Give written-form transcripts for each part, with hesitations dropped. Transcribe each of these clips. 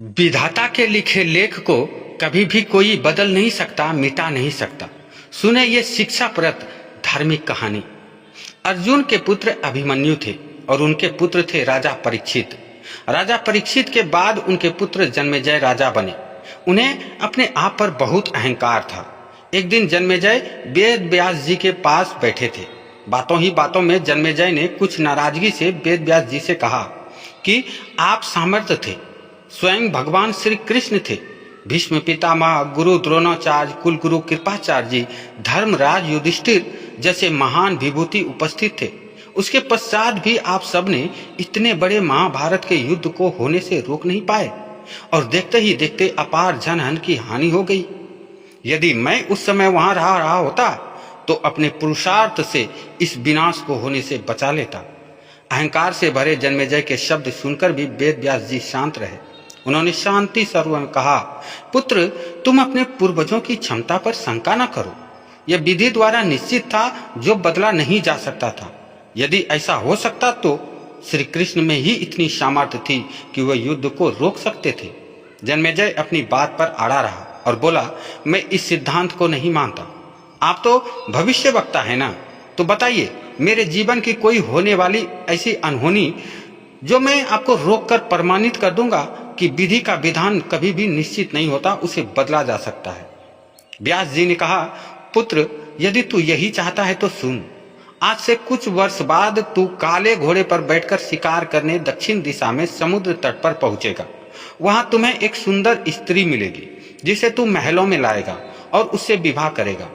विधाता के लिखे लेख को कभी भी कोई बदल नहीं सकता, मिटा नहीं सकता। सुने ये शिक्षाप्रद धार्मिक कहानी। अर्जुन के पुत्र अभिमन्यु थे और उनके पुत्र थे राजा परीक्षित। राजा परीक्षित के बाद उनके पुत्र जन्मेजय राजा बने। उन्हें अपने आप पर बहुत अहंकार था। एक दिन जन्मेजय वेद व्यास जी के पास बैठे थे। बातों ही बातों में जन्मेजय ने कुछ नाराजगी से वेद व्यास जी से कहा कि आप सामर्थ्य थे, स्वयं भगवान श्री कृष्ण थे, भीष्म पितामह, गुरु द्रोणाचार्य, कुलगुरु कृपाचार्य जी, धर्मराज युधिष्ठिर जैसे महान विभूति उपस्थित थे। उसके पश्चात भी आप सबने इतने बड़े महाभारत के युद्ध को होने से रोक नहीं पाए और देखते ही देखते अपार जनहन की हानि हो गई। यदि मैं उस समय वहां रहा होता तो अपने पुरुषार्थ से इस विनाश को होने से बचा लेता। अहंकार से भरे जन्मेजय के शब्द सुनकर भी वेद व्यास जी शांत रहे। उन्होंने शांति स्वर में कहा, पुत्र, तुम अपने पूर्वजों की क्षमता पर शंका न करो। यह विधि द्वारा निश्चित था जो बदला नहीं जा सकता था। यदि ऐसा हो सकता तो श्री कृष्ण में ही इतनी सामर्थ्य थी कि वह युद्ध को रोक सकते थे। जन्मेजय अपनी बात पर अड़ा रहा और बोला, मैं इस सिद्धांत को नहीं मानता। आप तो भविष्य वक्ता है ना, तो बताइए मेरे जीवन की कोई होने वाली ऐसी अनहोनी जो मैं आपको रोककर प्रमाणित कर दूंगा कि विधि का विधान कभी भी निश्चित नहीं होता, उसे बदला जा सकता है। व्यास जी ने कहा, पुत्र, यदि तू यही चाहता है तो सुन। आज से कुछ वर्ष बाद तू काले घोड़े पर बैठकर शिकार करने दक्षिण दिशा में समुद्र तट पर पहुंचेगा। वहां तुम्हें एक सुंदर स्त्री मिलेगी जिसे तू महलों में लाएगा और उससे विवाह करेगा।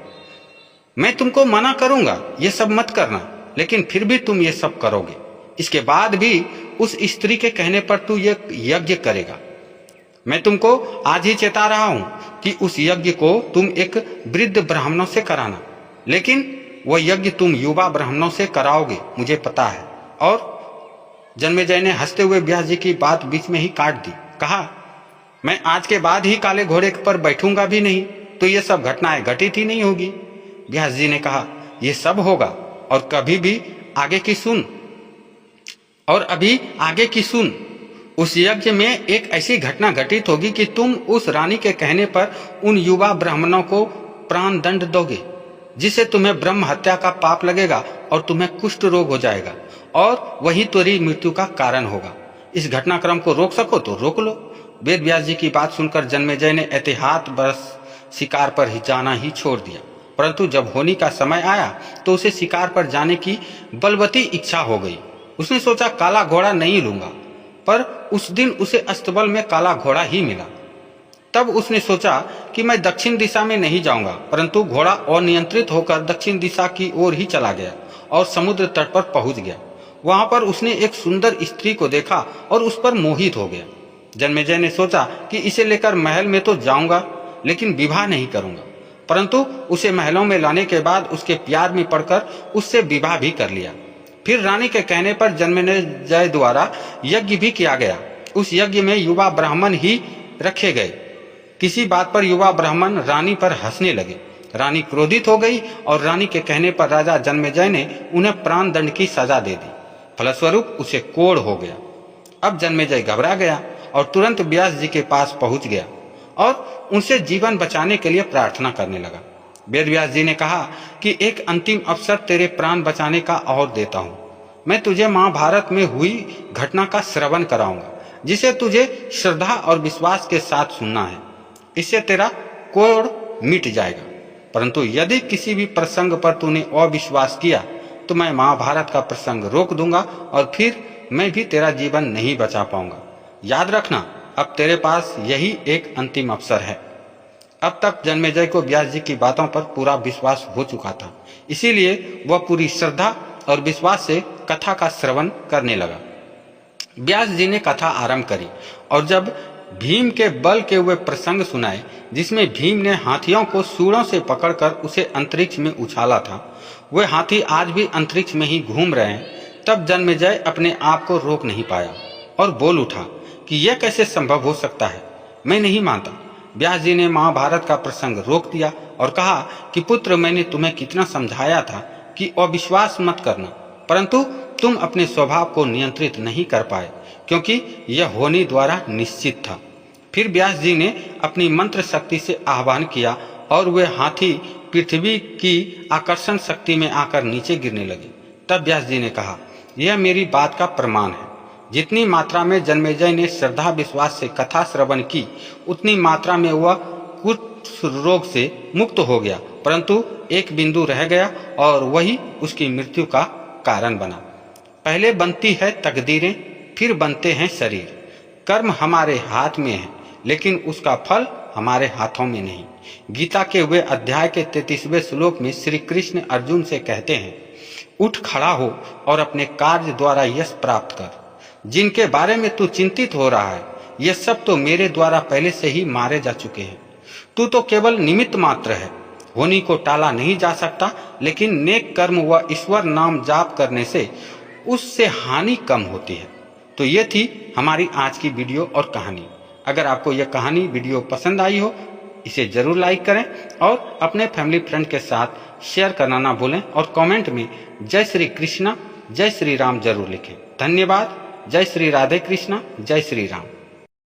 मैं तुमको मना करूंगा ये सब मत करना, लेकिन फिर भी तुम ये सब करोगे। इसके बाद भी उस स्त्री के कहने पर तू ये यज्ञ करेगा। मैं तुमको आज ही चेता रहा हूं कि उस यज्ञ को तुम एक वृद्ध ब्राह्मणों से कराना, लेकिन वह यज्ञ तुम युवा ब्राह्मणों से कराओगे, मुझे पता है। और जन्मेजय ने हंसते हुए व्यास जी की बात बीच में ही काट दी। कहा, मैं आज के बाद ही काले घोड़े पर बैठूंगा भी नहीं तो ये सब घटनाएं घटित ही नहीं होगी। व्यास जी ने कहा, ये सब होगा और कभी भी आगे की सुन। और अभी आगे की सुन। उस यज्ञ में एक ऐसी घटना घटित होगी कि तुम उस रानी के कहने पर उन युवा ब्राह्मणों को प्राण दंड दोगे, जिससे तुम्हें ब्रह्म हत्या का पाप लगेगा और तुम्हें कुष्ठ रोग हो जाएगा और वही तुम्हारी मृत्यु का कारण होगा। इस घटनाक्रम को रोक सको तो रोक लो। वेद व्यास जी की बात सुनकर जन्मेजय ने एहतियात बरस शिकार पर ही जाना ही छोड़ दिया। परंतु जब होनी का समय आया तो उसे शिकार पर जाने की बलवती इच्छा हो गई। उसने सोचा, काला घोड़ा नहीं लूंगा, पर उस दिन उसे अस्तबल में काला घोड़ा ही मिला। तब उसने सोचा कि मैं दक्षिण दिशा में नहीं जाऊंगा, परंतु घोड़ा अनियंत्रित होकर दक्षिण दिशा की ओर ही चला गया और समुद्र तट पर पहुंच गया। वहां पर उसने एक सुंदर स्त्री को देखा और उस पर मोहित हो गया। जन्मेजय ने सोचा कि इसे लेकर महल में तो जाऊंगा, लेकिन विवाह नहीं करूंगा। परंतु उसे महलों में लाने के बाद उसके प्यार में पड़कर उससे विवाह भी कर लिया। फिर रानी के कहने पर जन्मेजय द्वारा यज्ञ भी किया गया। उस यज्ञ में युवा ब्राह्मण ही रखे गए। किसी बात पर युवा ब्राह्मण रानी पर हंसने लगे। रानी क्रोधित हो गई और रानी के कहने पर राजा जन्मेजय ने उन्हें प्राण दंड की सजा दे दी। फलस्वरूप उसे कोढ़ हो गया। अब जन्मेजय घबरा गया और तुरंत व्यास जी के पास पहुंच गया और उनसे जीवन बचाने के लिए प्रार्थना करने लगा। वेद व्यास जी ने कहा कि एक अंतिम अवसर तेरे प्राण बचाने का और देता हूं। मैं तुझे महाभारत में हुई घटना का श्रवण कराऊंगा, जिसे तुझे श्रद्धा और विश्वास के साथ सुनना है। इससे तेरा कोढ़ मिट जाएगा। परंतु यदि किसी भी प्रसंग पर तूने अविश्वास किया तो मैं महाभारत का प्रसंग रोक दूंगा और फिर मैं भी तेरा जीवन नहीं बचा पाऊंगा। याद रखना, अब तेरे पास यही एक अंतिम अवसर है। अब तक जन्मेजय को व्यास जी की बातों पर पूरा विश्वास हो चुका था, इसीलिए वह पूरी श्रद्धा और विश्वास से कथा का श्रवण करने लगा। व्यास जी ने कथा आरंभ करी और जब भीम के बल के हुए प्रसंग सुनाए, जिसमें भीम ने हाथियों को सूड़ों से पकड़कर उसे अंतरिक्ष में उछाला था, वे हाथी आज भी अंतरिक्ष में ही घूम रहे हैं, तब जन्मेजय अपने आप को रोक नहीं पाया और बोल उठा कि यह कैसे संभव हो सकता है, मैं नहीं मानता। व्यास जी ने महाभारत का प्रसंग रोक दिया और कहा कि पुत्र, मैंने तुम्हें कितना समझाया था कि अविश्वास मत करना, परंतु तुम अपने स्वभाव को नियंत्रित नहीं कर पाए, क्योंकि यह होनी द्वारा निश्चित था। फिर व्यास जी ने अपनी मंत्र शक्ति से आह्वान किया और वे हाथी पृथ्वी की आकर्षण शक्ति में आकर नीचे गिरने लगे। तब व्यास जी ने कहा, यह मेरी बात का प्रमाण है। जितनी मात्रा में जन्मेजय ने श्रद्धा विश्वास से कथा श्रवण की, उतनी मात्रा में वह कुष्ठ रोग से मुक्त हो गया, परंतु एक बिंदु रह गया और वही उसकी मृत्यु का कारण बना। पहले बनती है तकदीरें, फिर बनते हैं शरीर। कर्म हमारे हाथ में है, लेकिन उसका फल हमारे हाथों में नहीं। गीता के वे अध्याय के 33वें श्लोक में श्री कृष्ण अर्जुन से कहते हैं, उठ खड़ा हो और अपने कार्य द्वारा यश प्राप्त कर। जिनके बारे में तू चिंतित हो रहा है, ये सब तो मेरे द्वारा पहले से ही मारे जा चुके हैं। तू तो केवल निमित्त मात्र है। होनी को टाला नहीं जा सकता, लेकिन नेक कर्म व ईश्वर नाम जाप करने से उससे हानि कम होती है। तो ये थी हमारी आज की वीडियो और कहानी। अगर आपको यह कहानी वीडियो पसंद आई हो, इसे जरूर लाइक करें और अपने फैमिली फ्रेंड के साथ शेयर करना ना भूलें और कमेंट में जय श्री कृष्णा, जय श्री राम जरूर लिखें। धन्यवाद। जय श्री राधे कृष्णा, जय श्री राम।